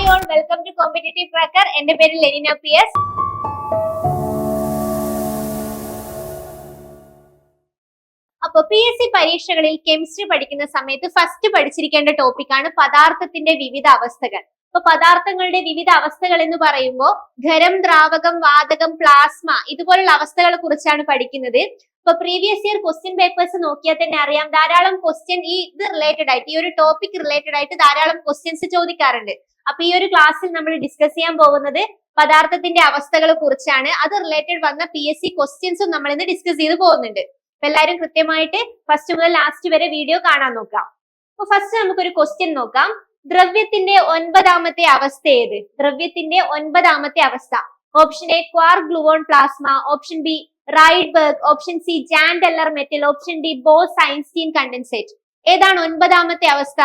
Hi all, welcome to competitive tracker. എന്റെ പേര് Lenina PS. അപ്പൊ PSC പരീക്ഷകളിൽ കെമിസ്ട്രി പഠിക്കുന്ന സമയത്ത് ഫസ്റ്റ് പഠിച്ചിരിക്കേണ്ട ടോപ്പിക്കാണ് പദാർത്ഥത്തിന്റെ വിവിധ അവസ്ഥകൾ. അപ്പൊ പദാർത്ഥങ്ങളുടെ വിവിധ അവസ്ഥകൾ എന്ന് പറയുമ്പോൾ ഖരം, ദ്രാവകം, വാതകം, പ്ലാസ്മ ഇതുപോലുള്ള അവസ്ഥകളെ കുറിച്ചാണ് പഠിക്കുന്നത്. ഇപ്പൊ പ്രീവിയസ് ഇയർ ക്വസ്റ്റ്യൻ പേപ്പേഴ്സ് നോക്കിയാൽ തന്നെ അറിയാം, ധാരാളം ക്വസ്റ്റ്യൻ ഇത് റിലേറ്റഡ് ആയിട്ട്, ഈ ഒരു ടോപ്പിക് റിലേറ്റഡ് ആയിട്ട് ധാരാളം ക്വസ്റ്റ്യൻസ് ചോദിക്കാറുണ്ട്. അപ്പൊ ഈ ഒരു ക്ലാസ്സിൽ നമ്മൾ ഡിസ്കസ് ചെയ്യാൻ പോകുന്നത് പദാർത്ഥത്തിന്റെ അവസ്ഥകളെ കുറിച്ചാണ്. അത് റിലേറ്റഡ് വന്ന PSC ക്വസ്റ്റ്യൻസും നമ്മൾ ഇന്ന് ഡിസ്കസ് ചെയ്ത് പോകുന്നുണ്ട്. അപ്പൊ എല്ലാവരും കൃത്യമായിട്ട് ഫസ്റ്റ് മുതൽ ലാസ്റ്റ് വരെ വീഡിയോ കാണാൻ നോക്കാം. അപ്പൊ ഫസ്റ്റ് നമുക്കൊരു ക്വസ്റ്റ്യൻ നോക്കാം. ദ്രവ്യത്തിന്റെ 9ാമത്തെ അവസ്ഥ ഏത്? ദ്രവ്യത്തിന്റെ 9ാമത്തെ അവസ്ഥ. Option A quark gluon plasma, option B Rydberg, option C Jahn Teller metal, option D Bose Einstein condensate. ഏതാണ് 9ാമത്തെ അവസ്ഥ?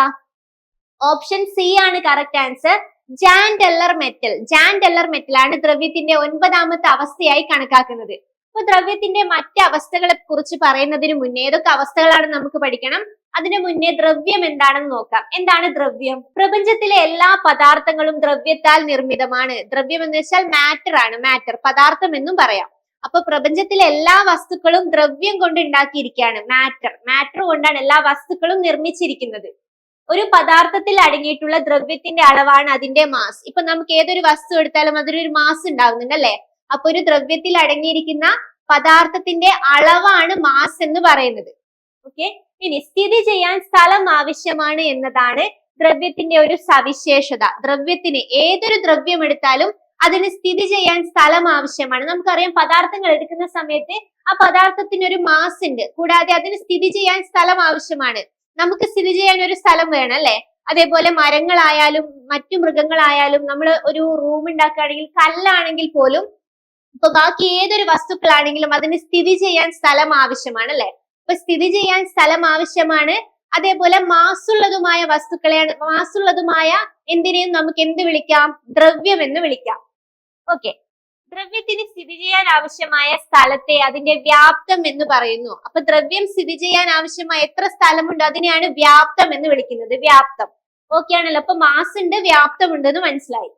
ഓപ്ഷൻ സി ആണ് correct answer. Jahn Teller metal. Jahn Teller metal ആണ് ദ്രവ്യത്തിന്റെ 9ാമത്തെ അവസ്ഥയായി കണക്കാക്കുന്നത്. അപ്പൊ ദ്രവ്യത്തിന്റെ മറ്റ് അവസ്ഥകളെ കുറിച്ച് പറയുന്നതിന് മുന്നേ ഏതൊക്കെ അവസ്ഥകളാണ് നമുക്ക് പഠിക്കണം. അതിനു മുന്നേ ദ്രവ്യം എന്താണെന്ന് നോക്കാം. എന്താണ് ദ്രവ്യം? പ്രപഞ്ചത്തിലെ എല്ലാ പദാർത്ഥങ്ങളും ദ്രവ്യത്താൽ നിർമ്മിതമാണ്. ദ്രവ്യം എന്ന് വെച്ചാൽ മാറ്റർ ആണ്. മാറ്റർ, പദാർത്ഥം എന്നും പറയാം. അപ്പൊ പ്രപഞ്ചത്തിലെ എല്ലാ വസ്തുക്കളും ദ്രവ്യം കൊണ്ട് ഉണ്ടാക്കിയിരിക്കുകയാണ്. മാറ്റർ കൊണ്ടാണ് എല്ലാ വസ്തുക്കളും നിർമ്മിച്ചിരിക്കുന്നത്. ഒരു പദാർത്ഥത്തിൽ അടങ്ങിയിട്ടുള്ള ദ്രവ്യത്തിന്റെ അളവാണ് അതിന്റെ മാസ്. ഇപ്പൊ നമുക്ക് ഏതൊരു വസ്തു എടുത്താലും അതിനൊരു മാസ് ഉണ്ടാകുന്നുണ്ട് അല്ലെ? അപ്പൊ ഒരു ദ്രവ്യത്തിൽ അടങ്ങിയിരിക്കുന്ന പദാർത്ഥത്തിന്റെ അളവാണ് മാസ് എന്ന് പറയുന്നത്. ഓക്കെ, ഇനി സ്ഥിതി ചെയ്യാൻ സ്ഥലം ആവശ്യമാണ് എന്നതാണ് ദ്രവ്യത്തിന്റെ ഒരു സവിശേഷത. ദ്രവ്യത്തിന്, ഏതൊരു ദ്രവ്യം എടുത്താലും അതിന് സ്ഥിതി ചെയ്യാൻ സ്ഥലം ആവശ്യമാണ്. നമുക്കറിയാം, പദാർത്ഥങ്ങൾ എടുക്കുന്ന സമയത്ത് ആ പദാർത്ഥത്തിന് ഒരു മാസ് ഉണ്ട്, കൂടാതെ അതിന് സ്ഥിതി ചെയ്യാൻ സ്ഥലം ആവശ്യമാണ്. നമുക്ക് സ്ഥിതി ചെയ്യാൻ ഒരു സ്ഥലം വേണം അല്ലെ? അതേപോലെ മരങ്ങളായാലും മറ്റു മൃഗങ്ങളായാലും നമ്മൾ ഒരു റൂം ഉണ്ടാക്കുകയാണെങ്കിൽ, കല്ലാണെങ്കിൽ പോലും, ഇപ്പൊ ബാക്കി ഏതൊരു വസ്തുക്കളാണെങ്കിലും അതിന് സ്ഥിതി ചെയ്യാൻ സ്ഥലം ആവശ്യമാണ് അല്ലെ? ഇപ്പൊ സ്ഥിതി ചെയ്യാൻ സ്ഥലം ആവശ്യമാണ്. അതേപോലെ മാസുള്ളതുമായ വസ്തുക്കളെയാണ്, മാസുള്ളതുമായ എന്തിനേയും നമുക്ക് എന്ത് വിളിക്കാം? ദ്രവ്യം എന്ന് വിളിക്കാം. ഓക്കെ, ദ്രവ്യത്തിന് സ്ഥിതി ചെയ്യാൻ ആവശ്യമായ സ്ഥലത്തെ അതിന്റെ വ്യാപ്തം എന്ന് പറയുന്നു. അപ്പൊ ദ്രവ്യം സ്ഥിതി ചെയ്യാൻ ആവശ്യമായ എത്ര സ്ഥലമുണ്ട് അതിനെയാണ് വ്യാപ്തം എന്ന് വിളിക്കുന്നത്. വ്യാപ്തം. ഓക്കെ ആണല്ലോ? അപ്പൊ മാസ് ഉണ്ട്, വ്യാപ്തം ഉണ്ടെന്ന് മനസ്സിലായി.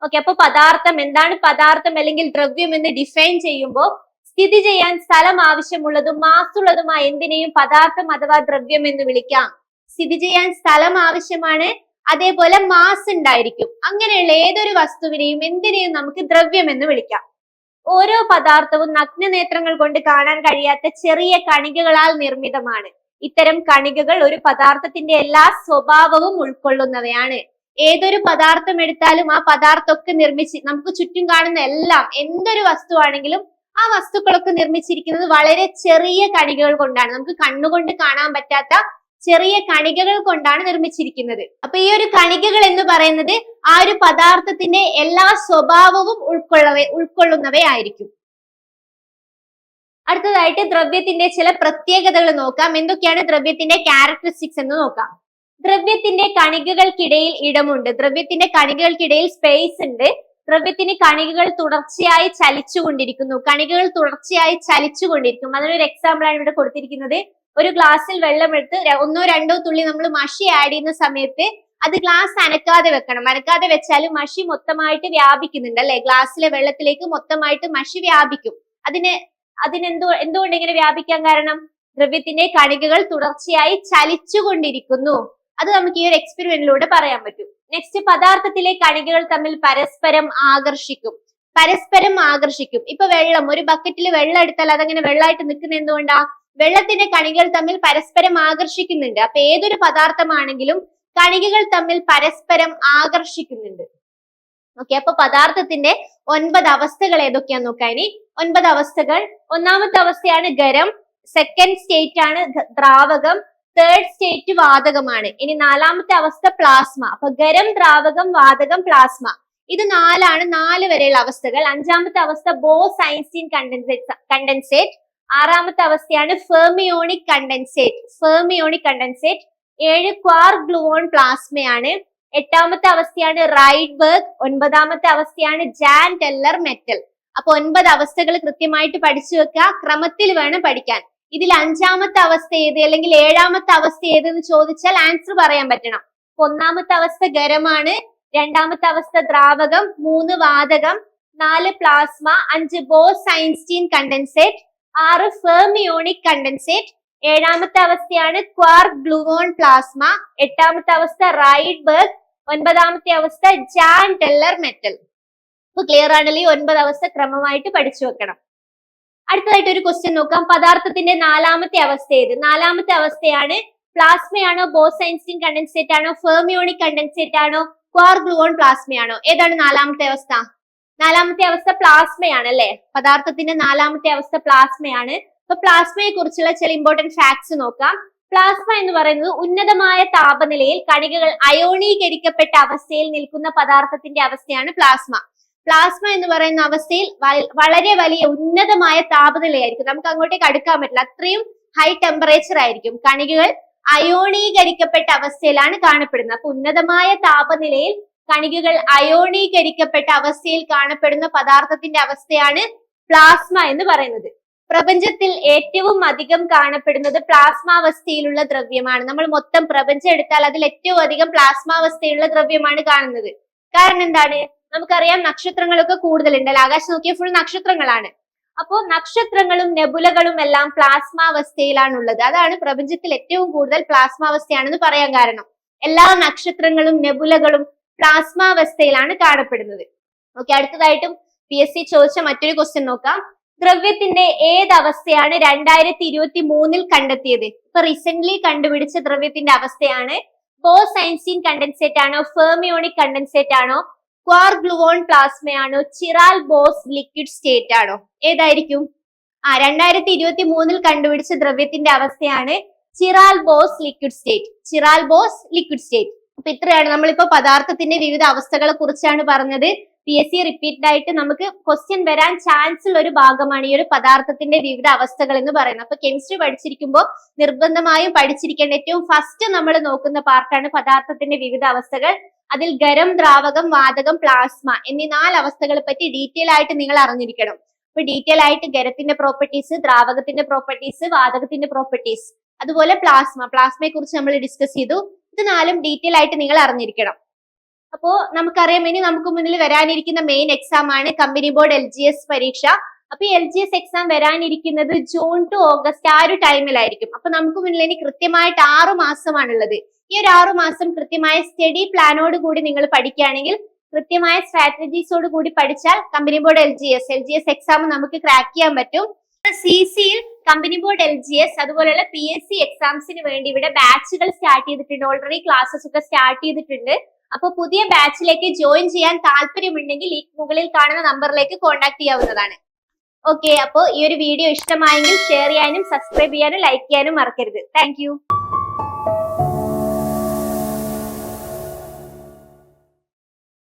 ഓക്കെ, അപ്പൊ പദാർത്ഥം എന്താണ്? പദാർത്ഥം അല്ലെങ്കിൽ ദ്രവ്യം എന്ന് ഡിഫൈൻ ചെയ്യുമ്പോൾ സ്ഥിതി ചെയ്യാൻ സ്ഥലം ആവശ്യമുള്ളതും മാസുള്ളതുമായ എന്തിനേയും പദാർത്ഥം അഥവാ ദ്രവ്യം എന്ന് വിളിക്കാം. സ്ഥിതി ചെയ്യാൻ സ്ഥലം ആവശ്യമാണ്, അതേപോലെ മാസ് ഉണ്ടായിരിക്കും. അങ്ങനെയുള്ള ഏതൊരു വസ്തുവിനെയും എന്തിനേയും നമുക്ക് ദ്രവ്യം എന്ന് വിളിക്കാം. ഓരോ പദാർത്ഥവും നഗ്നനേത്രങ്ങൾ കൊണ്ട് കാണാൻ കഴിയാത്ത ചെറിയ കണികകളാൽ നിർമ്മിതമാണ്. ഇത്തരം കണികകൾ ഒരു പദാർത്ഥത്തിന്റെ എല്ലാ സ്വഭാവവും ഉൾക്കൊള്ളുന്നവയാണ്. ഏതൊരു പദാർത്ഥം എടുത്താലും ആ പദാർത്ഥമൊക്കെ നമുക്ക് ചുറ്റും കാണുന്ന എല്ലാം, എന്തൊരു വസ്തുവാണെങ്കിലും ആ വസ്തുക്കളൊക്കെ നിർമ്മിച്ചിരിക്കുന്നത് വളരെ ചെറിയ കണികകൾ കൊണ്ടാണ്. നമുക്ക് കണ്ണുകൊണ്ട് കാണാൻ പറ്റാത്ത ചെറിയ കണികകൾ കൊണ്ടാണ് നിർമ്മിച്ചിരിക്കുന്നത്. അപ്പൊ ഈ ഒരു കണികകൾ എന്ന് പറയുന്നത് ആ ഒരു പദാർത്ഥത്തിന്റെ എല്ലാ സ്വഭാവവും ഉൾക്കൊള്ളുന്നവയായിരിക്കും. അടുത്തതായിട്ട് ദ്രവ്യത്തിന്റെ ചില പ്രത്യേകതകൾ നോക്കാം. എന്തൊക്കെയാണ് ദ്രവ്യത്തിന്റെ ക്യാരക്ടറിസ്റ്റിക്സ് എന്ന് നോക്കാം. ദ്രവ്യത്തിന്റെ കണികകൾക്കിടയിൽ ഇടമുണ്ട്. ദ്രവ്യത്തിന്റെ കണികകൾക്കിടയിൽ സ്പേസ് ഉണ്ട്. ദ്രവ്യത്തിന് കണികകൾ തുടർച്ചയായി ചലിച്ചുകൊണ്ടിരിക്കുന്നു. കണികകൾ തുടർച്ചയായി ചലിച്ചുകൊണ്ടിരിക്കും. അതിനൊരു എക്സാമ്പിൾ ആണ് ഇവിടെ കൊടുത്തിരിക്കുന്നത്. ഒരു ഗ്ലാസ്സിൽ വെള്ളം എടുത്ത് 1 or 2 തുള്ളി നമ്മൾ മഷി ആഡ് ചെയ്യുന്ന സമയത്ത് അത് ഗ്ലാസ് അനക്കാതെ വെക്കണം. അനക്കാതെ വെച്ചാൽ മഷി മൊത്തമായിട്ട് വ്യാപിക്കുന്നുണ്ട് അല്ലെ? ഗ്ലാസ്സിലെ വെള്ളത്തിലേക്ക് മൊത്തമായിട്ട് മഷി വ്യാപിക്കും. എന്തുകൊണ്ട് ഇങ്ങനെ വ്യാപിക്കാൻ കാരണം? ദ്രവ്യത്തിന്റെ കണികകൾ തുടർച്ചയായി ചലിച്ചുകൊണ്ടിരിക്കുന്നു. അത് നമുക്ക് ഈ ഒരു എക്സ്പെരിമെന്റിലൂടെ പറയാൻ പറ്റും. നെക്സ്റ്റ്, പദാർത്ഥത്തിലെ കണികകൾ തമ്മിൽ പരസ്പരം ആകർഷിക്കും. ഇപ്പൊ വെള്ളം, ഒരു ബക്കറ്റിൽ വെള്ളം എടുത്താൽ അതങ്ങനെ വെള്ളമായിട്ട് നിൽക്കുന്ന എന്തുകൊണ്ടാ? വെള്ളത്തിന്റെ കണികകൾ തമ്മിൽ പരസ്പരം ആകർഷിക്കുന്നുണ്ട്. അപ്പൊ ഏതൊരു പദാർത്ഥമാണെങ്കിലും കണികകൾ തമ്മിൽ പരസ്പരം ആകർഷിക്കുന്നുണ്ട്. ഓക്കെ, അപ്പൊ പദാർത്ഥത്തിന്റെ 9 അവസ്ഥകൾ ഏതൊക്കെയാന്ന് നോക്കാം. ഇനി 9 അവസ്ഥകൾ. 1ാമത്തെ അവസ്ഥയാണ് ഖരം, സെക്കൻഡ് സ്റ്റേറ്റ് ആണ് ദ്രാവകം, തേർഡ് സ്റ്റേറ്റ് വാതകമാണ്. ഇനി 4ാമത്തെ അവസ്ഥ പ്ലാസ്മ. അപ്പൊ ഖരം, ദ്രാവകം, വാതകം, പ്ലാസ്മ, ഇത് 4 ആണ്. 4 വരെയുള്ള അവസ്ഥകൾ. 5ാമത്തെ അവസ്ഥ ബോസ് ഐൻസ്റ്റീൻ കണ്ടൻസേറ്റ്. 6ാമത്തെ അവസ്ഥയാണ് ഫെർമിയോണിക് കണ്ടൻസേറ്റ്. 7 ക്വാർക്ക് ഗ്ലൂവോൺ പ്ലാസ്മയാണ്. 8ാമത്തെ അവസ്ഥയാണ് റൈഡ്ബർഗ്. 9ാമത്തെ അവസ്ഥയാണ് ജാൻ ടെല്ലർ മെറ്റൽ. അപ്പൊ 9 അവസ്ഥകൾ കൃത്യമായിട്ട് പഠിച്ചു വെക്കുക. ക്രമത്തിൽ വേണം പഠിക്കാൻ. ഇതിൽ 5ാമത്തെ അവസ്ഥ ഏത് അല്ലെങ്കിൽ 7ാമത്തെ അവസ്ഥ ഏതെന്ന് ചോദിച്ചാൽ ആൻസർ പറയാൻ പറ്റണം. 1ാമത്തെ അവസ്ഥ ഖരമാണ്, രണ്ടാമത്തെ അവസ്ഥ ദ്രാവകം, 3 വാതകം, 4 plasma, 5 boss Einstein condensate, 6 fermionic condensate. ഏഴാമത്തെ അവസ്ഥയാണ് ക്വാർക്ക് ഗ്ലൂവോൺ പ്ലാസ്മ. എട്ടാമത്തെ അവസ്ഥ റൈഡ്ബർഗ്. 9ാമത്തെ അവസ്ഥ ജാൻ ടെല്ലർ മെറ്റൽ. ഇപ്പൊ ക്ലിയർ ആണല്ലോ? ഈ 9 അവസ്ഥ ക്രമമായിട്ട് പഠിച്ചു വെക്കണം. അടുത്തതായിട്ട് ഒരു ക്വസ്റ്റ്യൻ നോക്കാം. പദാർത്ഥത്തിന്റെ 4ാമത്തെ അവസ്ഥ ഏത്? 4ാമത്തെ അവസ്ഥയാണ് പ്ലാസ്മയാണോ, ബോസ് ഐൻസ്റ്റീൻ കണ്ടൻസേറ്റ് ആണോ, ഫെർമിയോണിക് കണ്ടൻസേറ്റ് ആണോ, ക്വാർക്ക് ഗ്ലൂവോൺ പ്ലാസ്മയാണോ? ഏതാണ് 4ാമത്തെ അവസ്ഥ? 4ാമത്തെ അവസ്ഥ പ്ലാസ്മയാണ് അല്ലെ? പദാർത്ഥത്തിന്റെ 4ാമത്തെ അവസ്ഥ പ്ലാസ്മയാണ്. അപ്പൊ പ്ലാസ്മയെ കുറിച്ചുള്ള ചില ഇമ്പോർട്ടന്റ് ഫാക്ട്സ് നോക്കാം. പ്ലാസ്മ എന്ന് പറയുന്നത് ഉന്നതമായ താപനിലയിൽ കണികകൾ അയോണീകരിക്കപ്പെട്ട അവസ്ഥയിൽ നിൽക്കുന്ന പദാർത്ഥത്തിന്റെ അവസ്ഥയാണ് പ്ലാസ്മ. പ്ലാസ്മ എന്ന് പറയുന്ന അവസ്ഥയിൽ വളരെ വലിയ ഉന്നതമായ താപനിലയായിരിക്കും. നമുക്ക് അങ്ങോട്ടേക്ക് അടുക്കാൻ പറ്റില്ല, അത്രയും ഹൈ ടെമ്പറേച്ചർ ആയിരിക്കും. കണികകൾ അയോണീകരിക്കപ്പെട്ട അവസ്ഥയിലാണ് കാണപ്പെടുന്നത്. അപ്പൊ ഉന്നതമായ താപനിലയിൽ കണികകൾ അയോണീകരിക്കപ്പെട്ട അവസ്ഥയിൽ കാണപ്പെടുന്ന പദാർത്ഥത്തിന്റെ അവസ്ഥയാണ് പ്ലാസ്മ എന്ന് പറയുന്നത്. പ്രപഞ്ചത്തിൽ ഏറ്റവും അധികം കാണപ്പെടുന്നത് പ്ലാസ്മാവസ്ഥയിലുള്ള ദ്രവ്യമാണ്. നമ്മൾ മൊത്തം പ്രപഞ്ചം എടുത്താൽ അതിൽ ഏറ്റവും അധികം പ്ലാസ്മാവസ്ഥയിലുള്ള ദ്രവ്യമാണ് കാണുന്നത്. കാരണം എന്താണ്? നമുക്കറിയാം നക്ഷത്രങ്ങളൊക്കെ കൂടുതലുണ്ടല്ലോ. ആകാശം നോക്കിയാൽ ഫുൾ നക്ഷത്രങ്ങളാണ്. അപ്പോൾ നക്ഷത്രങ്ങളും നെബുലകളും എല്ലാം പ്ലാസ്മാവസ്ഥയിലാണുള്ളത്. അതാണ് പ്രപഞ്ചത്തിൽ ഏറ്റവും കൂടുതൽ പ്ലാസ്മാവസ്ഥയാണെന്ന് പറയാൻ കാരണം. എല്ലാ നക്ഷത്രങ്ങളും നെബുലകളും പ്ലാസ്മാവസ്ഥയിലാണ് കാണപ്പെടുന്നത്. ഓക്കെ, അടുത്തതായിട്ടും PSC ചോദിച്ച മറ്റൊരു ക്വസ്റ്റ്യൻ നോക്കാം. ദ്രവ്യത്തിന്റെ ഏത് അവസ്ഥയാണ് 2023 കണ്ടെത്തിയത്? ഇപ്പൊ റീസെന്റ് കണ്ടുപിടിച്ച ദ്രവ്യത്തിന്റെ അവസ്ഥയാണ് ബോസ് ഐൻസ്റ്റീൻ കണ്ടൻസേറ്റ് ആണോ, ഫെർമിയോണിക് കണ്ടൻസേറ്റ് ആണോ, ക്വാർക്ക് ഗ്ലൂവോൺ പ്ലാസ്മയാണോ, ചിറാൽ ബോസ് ലിക്വിഡ് സ്റ്റേറ്റ് ആണോ? ഏതായിരിക്കും? 2023 കണ്ടുപിടിച്ച ദ്രവ്യത്തിന്റെ അവസ്ഥയാണ് chiral Bose liquid state. Chiral Bose liquid state. അപ്പൊ ഇത്രയാണ് നമ്മളിപ്പോ പദാർത്ഥത്തിന്റെ വിവിധ അവസ്ഥകളെ കുറിച്ചാണ് പറഞ്ഞത്. PSC റിപ്പീറ്റഡ് ആയിട്ട് നമുക്ക് ക്വസ്റ്റ്യൻ വരാൻ ചാൻസ് ഉള്ള ഒരു ഭാഗമാണ് ഈ ഒരു പദാർത്ഥത്തിന്റെ വിവിധ അവസ്ഥകൾ എന്ന് പറയുന്നത്. അപ്പൊ കെമിസ്ട്രി പഠിച്ചിരിക്കുമ്പോൾ നിർബന്ധമായും പഠിച്ചിരിക്കേണ്ട ഏറ്റവും ഫസ്റ്റ് നമ്മൾ നോക്കുന്ന പാർട്ടാണ് പദാർത്ഥത്തിന്റെ വിവിധ അവസ്ഥകൾ. അതിൽ ഖരം, ദ്രാവകം, വാതകം, പ്ലാസ്മ എന്നീ 4 അവസ്ഥകളെ പറ്റി ഡീറ്റെയിൽ ആയിട്ട് നിങ്ങൾ അറിഞ്ഞിരിക്കണം. അപ്പൊ ഡീറ്റെയിൽ ആയിട്ട് ഖരത്തിന്റെ പ്രോപ്പർട്ടീസ്, ദ്രാവകത്തിന്റെ പ്രോപ്പർട്ടീസ്, വാതകത്തിന്റെ പ്രോപ്പർട്ടീസ്, അതുപോലെ പ്ലാസ്മയെ കുറിച്ച് നമ്മൾ ഡിസ്കസ് ചെയ്തു. ഇത് 4ഉം ഡീറ്റെയിൽ ആയിട്ട് നിങ്ങൾ അറിഞ്ഞിരിക്കണം. അപ്പോ നമുക്കറിയാം ഇനി നമുക്ക് മുന്നിൽ വരാനിരിക്കുന്ന മെയിൻ എക്സാം ആണ് കമ്പനി ബോർഡ് LGS പരീക്ഷ. അപ്പൊ ഈ LGS എക്സാം വരാനിരിക്കുന്നത് ജൂൺ ടു ഓഗസ്റ്റ് ആ ഒരു ടൈമിലായിരിക്കും. അപ്പൊ നമുക്ക് മുന്നിൽ ഇനി കൃത്യമായിട്ട് 6 മാസമാണുള്ളത്. ഈ ഒരു 6 മാസം കൃത്യമായ സ്റ്റഡി പ്ലാനോട് കൂടി നിങ്ങൾ പഠിക്കുകയാണെങ്കിൽ, കൃത്യമായ സ്ട്രാറ്റജീസോട് കൂടി പഠിച്ചാൽ കമ്പനി ബോർഡ് LGS എക്സാം നമുക്ക് ക്രാക്ക് ചെയ്യാൻ പറ്റും. CCയിൽ കമ്പനി ബോർഡ് LGS അതുപോലെയുള്ള PSC എക്സാംസിന് വേണ്ടി ഇവിടെ ബാച്ചുകൾ സ്റ്റാർട്ട് ചെയ്തിട്ടുണ്ട്. ഓൾറെഡി ക്ലാസ്സസ് ഒക്കെ സ്റ്റാർട്ട് ചെയ്തിട്ടുണ്ട്. അപ്പൊ പുതിയ ബാച്ചിലേക്ക് ജോയിൻ ചെയ്യാൻ താല്പര്യമുണ്ടെങ്കിൽ ഈ മുകളിൽ കാണുന്ന നമ്പറിലേക്ക് കോൺടാക്ട് ചെയ്യാവുന്നതാണ്. ഓക്കെ, അപ്പോൾ ഈ ഒരു വീഡിയോ ഇഷ്ടമായെങ്കിൽ ഷെയർ ചെയ്യാനും സബ്സ്ക്രൈബ് ചെയ്യാനും ലൈക്ക് ചെയ്യാനും മറക്കരുത്. താങ്ക്